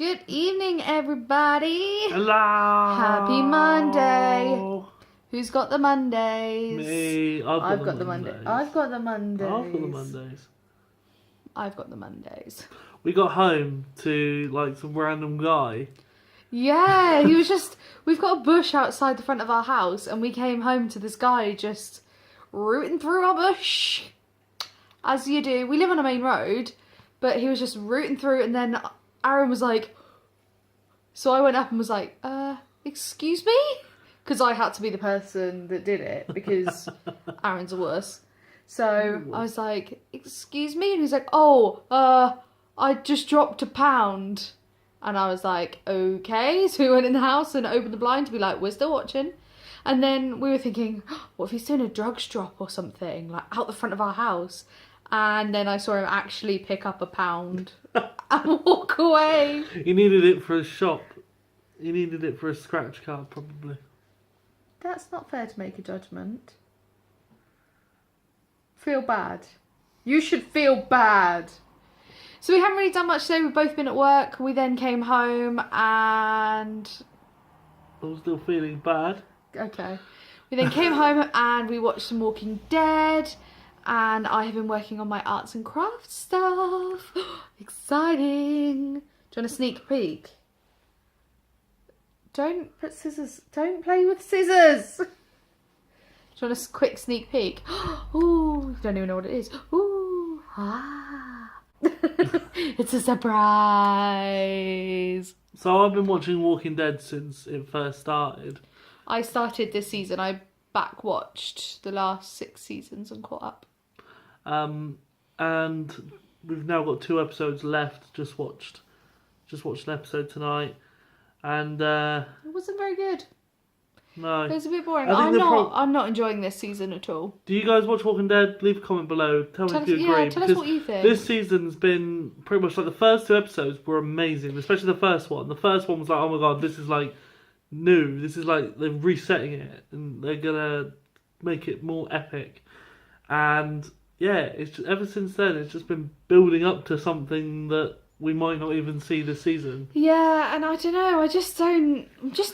Good evening, everybody. Hello. Happy Monday. Who's got the Mondays? Me. I've got the Mondays. I've got the Mondays. I've got the Mondays. I've got the Mondays. We got home to like some random guy. Yeah, he was just. We've got a bush outside the front of our house, and we came home to this guy just rooting through our bush, as you do. We live on a main road, but he was just rooting through, and then Aaron was like. So I went up and was like, excuse me? Because I had to be the person that did it, because Aaron's a wuss. So I was like, excuse me? And he's like, I just dropped £1. And I was like, okay. So we went in the house and opened the blind to be like, we're still watching. And then we were thinking, what if he's doing a drugs drop or something, like out the front of our house? And then I saw him actually pick up £1 and walk away. He needed it for a shop. He needed it for a scratch card, probably. That's not fair to make a judgment. Feel bad. You should feel bad. So we haven't really done much today. We've both been at work. We then came home and... I'm still feeling bad. Okay. We then came home and we watched some Walking Dead. And I have been working on my arts and crafts stuff. Exciting. Do you want a sneak peek? Don't put scissors. Don't play with scissors. Do you want a quick sneak peek? Ooh, don't even know what it is. Ooh, It's a surprise. So I've been watching Walking Dead since it first started. I started this season. I back watched the last 6 seasons and caught up. And we've now got 2 episodes left. Just watched an episode tonight, and it wasn't very good. No, it was a bit boring. I'm I'm not enjoying this season at all. Do you guys watch Walking Dead? Leave a comment below. Tell me if you agree. Yeah, tell us what you think. This season's been pretty much like the first 2 episodes were amazing, especially the first one. The first one was like, oh my god, this is like new. This is like they're resetting it and they're gonna make it more epic. And yeah, it's just, ever since then it's just been building up to something that we might not even see this season. Yeah, and I don't know. I'm just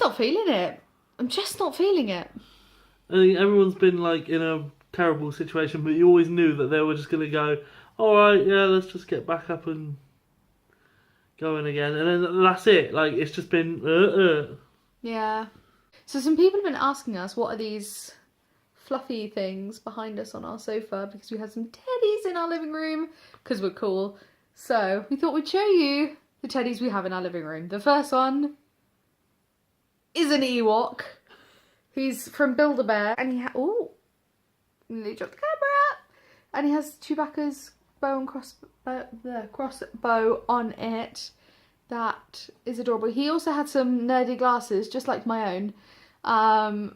not feeling it. I'm just not feeling it. I think everyone's been like in a terrible situation, but you always knew that they were just going to go, alright, yeah, let's just get back up and going again. And then that's it. Like, it's just been, Yeah. So some people have been asking us, what are these fluffy things behind us on our sofa? Because we had some teddies in our living room, because we're cool. So we thought we'd show you the teddies we have in our living room. The first one is an Ewok. He's from Build-A-Bear, and he nearly dropped the camera. And he has Chewbacca's bow and crossbow on it. That is adorable. He also had some nerdy glasses, just like my own,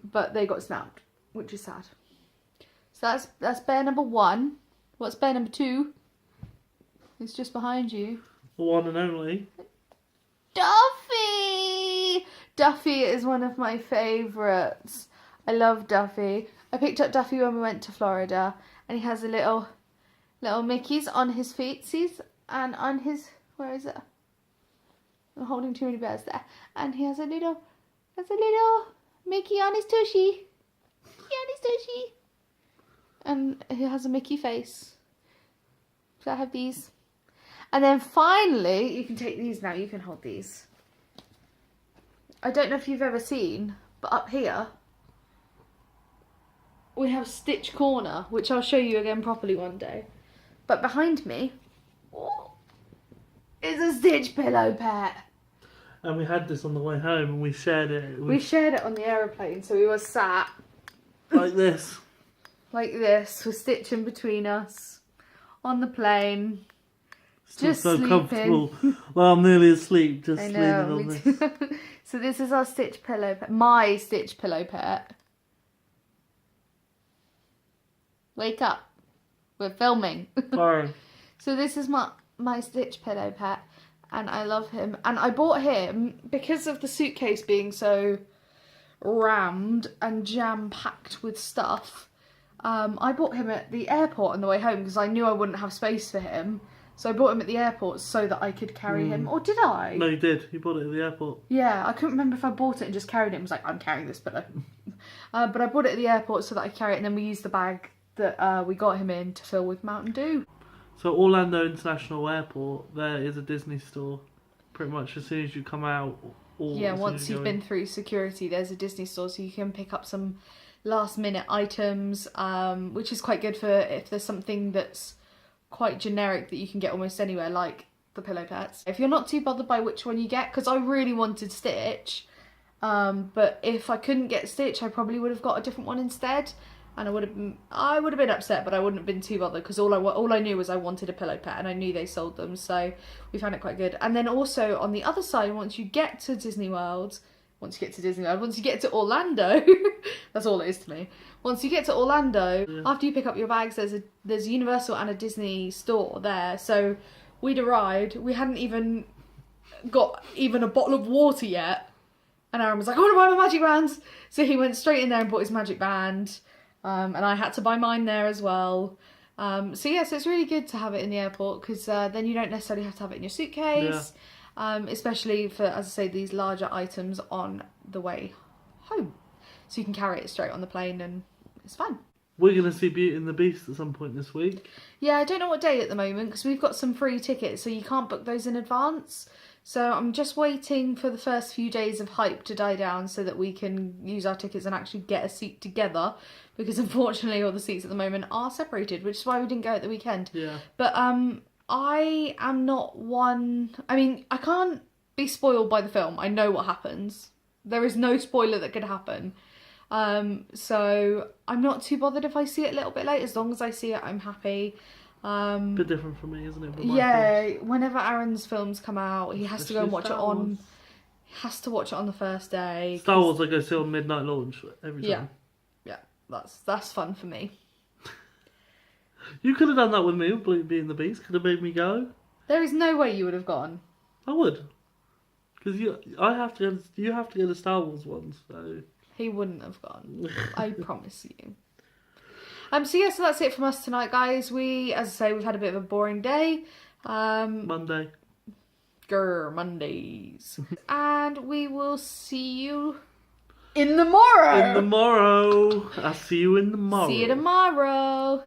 but they got snapped, which is sad. So that's bear number 1. What's bear number 2? It's just behind you. the one and only. Duffy! Duffy is one of my favourites. I love Duffy. I picked up Duffy when we went to Florida, and he has a little Mickeys on his feetsies and on his, where is it? I'm holding too many bears there. And he has a little Mickey on his tushy. And he has a Mickey face. So I have these. And then finally, you can take these now. You can hold these. I don't know if you've ever seen, but up here, we have Stitch Corner, which I'll show you again properly one day. But behind me is a Stitch pillow pet. And we had this on the way home and we shared it. We shared it on the aeroplane, so we were sat like this. Like this, with Stitch in between us, on the plane, just so sleeping. Comfortable. Well, I'm nearly asleep, just leaning on we this. So this is our Stitch pillow pet, my Stitch pillow pet. Wake up, we're filming. Sorry. So this is my Stitch pillow pet, and I love him. And I bought him because of the suitcase being so rammed and jam-packed with stuff. I bought him at the airport on the way home because I knew I wouldn't have space for him. So I bought him at the airport so that I could carry him. Or did I? No, you did. You bought it at the airport. Yeah, I couldn't remember if I bought it and just carried it and was like, I'm carrying this pillow. But I bought it at the airport so that I could carry it, and then we used the bag that we got him in to fill with Mountain Dew. So Orlando International Airport, there is a Disney store. Pretty much as soon as you come out. Or Yeah, as soon once as you you've go in. been through security, there's a Disney store, so you can pick up some last minute items, which is quite good for if there's something that's quite generic that you can get almost anywhere, like the pillow pets. If you're not too bothered by which one you get, because I really wanted Stitch, but if I couldn't get Stitch, I probably would have got a different one instead. And I would have been upset, but I wouldn't have been too bothered because all I knew was I wanted a pillow pet, and I knew they sold them, so we found it quite good. And then also on the other side, once you get to Orlando, that's all it is to me. Once you get to Orlando, after you pick up your bags, there's a Universal and a Disney store there. So we'd arrived, we hadn't even got a bottle of water yet, and Aaron was like, I want to buy my magic bands. So he went straight in there and bought his magic band. And I had to buy mine there as well. So it's really good to have it in the airport because then you don't necessarily have to have it in your suitcase. Yeah. Especially for, as I say, these larger items on the way home. So you can carry it straight on the plane and it's fine. We're going to see Beauty and the Beast at some point this week. Yeah, I don't know what date at the moment because we've got some free tickets, so you can't book those in advance. So I'm just waiting for the first few days of hype to die down so that we can use our tickets and actually get a seat together, because unfortunately all the seats at the moment are separated, which is why we didn't go at the weekend. Yeah. But I am not one... I mean, I can't be spoiled by the film. I know what happens. There is no spoiler that could happen. So I'm not too bothered if I see it a little bit late. As long as I see it, I'm happy. Bit different for me, isn't it? With my Yeah, films. Whenever Aaron's films come out, he has to go and watch it Star Wars. on... Has to watch it on the first day. Star Wars, I go see on midnight launch every time. Yeah, that's fun for me. You could have done that with me, with Beauty and the Beast. Could have made me go. There is no way you would have gone. I would. Because you have to go to Star Wars ones, so... He wouldn't have gone. I promise you. So that's it from us tonight, guys. As I say, we've had a bit of a boring day. Monday. Grrr Mondays. And we will see you in the morrow. I'll see you in the morrow. See you tomorrow.